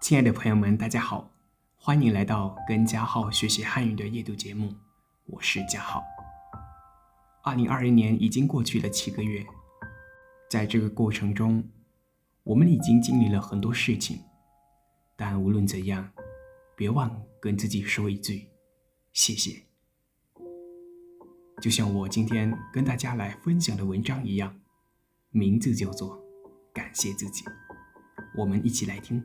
亲爱的朋友们，大家好，欢迎来到跟嘉浩学习汉语的夜读节目，我是嘉浩。2021年已经过去了7个月，在这个过程中，我们已经经历了很多事情，但无论怎样，别忘跟自己说一句谢谢。就像我今天跟大家来分享的文章一样，名字叫做感谢自己。我们一起来听。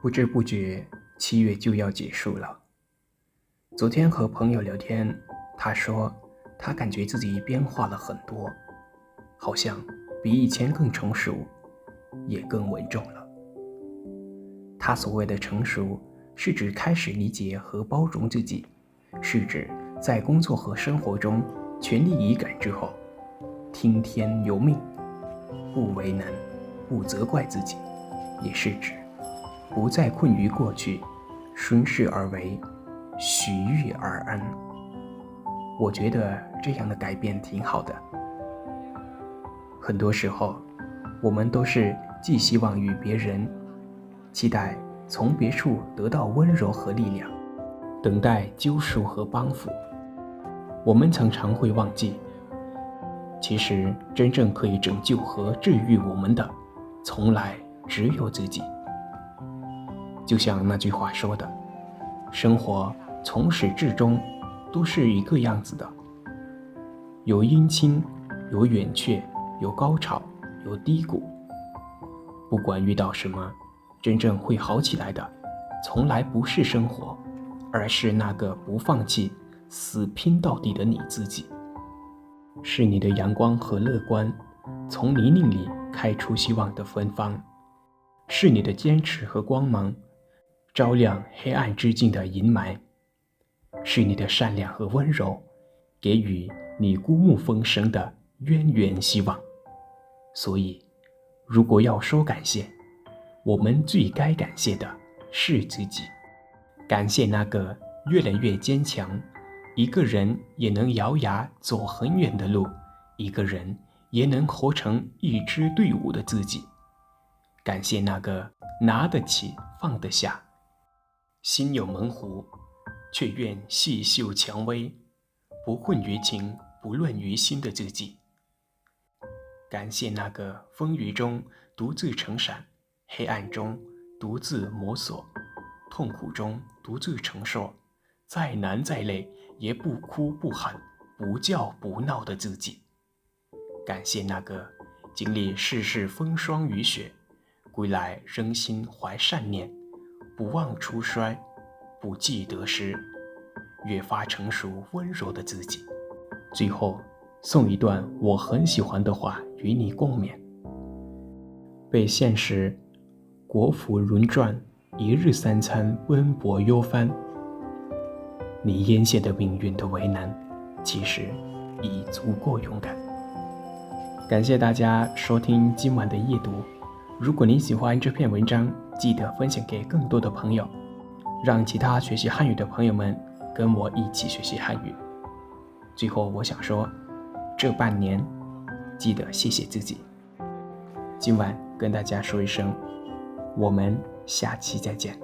不知不觉7月就要结束了。昨天和朋友聊天，他说他感觉自己变化了很多，好像比以前更成熟，也更稳重了。他所谓的成熟，是指开始理解和包容自己，是指在工作和生活中全力以赴之后，听天由命，不为难，不责怪自己，也是指不再困于过去，顺势而为，许遇而安。我觉得这样的改变挺好的。很多时候，我们都是寄希望于别人，期待从别处得到温柔和力量，等待救赎和帮扶。我们常常会忘记，其实真正可以拯救和治愈我们的，从来只有自己。就像那句话说的，生活从始至终都是一个样子的，有阴晴，有远却，有高潮，有低谷。不管遇到什么，真正会好起来的，从来不是生活，而是那个不放弃、死拼到底的你自己。是你的阳光和乐观，从泥泞里开出希望的芬芳；是你的坚持和光芒，照亮黑暗之境的阴霾；是你的善良和温柔，给予你孤木逢生的渊源希望。所以，如果要说感谢，我们最该感谢的是自己。感谢那个越来越坚强，一个人也能咬牙走很远的路，一个人也能活成一支队伍的自己。感谢那个拿得起放得下，心有猛虎，却愿细嗅蔷薇，不混于情，不乱于心的自己。感谢那个风雨中独自撑伞，黑暗中独自摸索，痛苦中独自承受，再难再累也不哭不喊，不叫不闹的自己。感谢那个经历世事风霜雨雪，归来仍心怀善念，不忘初衰，不计得失，越发成熟温柔的自己。最后送一段我很喜欢的话与你共勉：被现实国府轮转，一日三餐奔波忧烦，你眼前的命运的为难，其实已足够勇敢。感谢大家收听今晚的夜读。如果您喜欢这篇文章，记得分享给更多的朋友，让其他学习汉语的朋友们跟我一起学习汉语。最后我想说，这半年记得谢谢自己。今晚跟大家说一声，我们下期再见。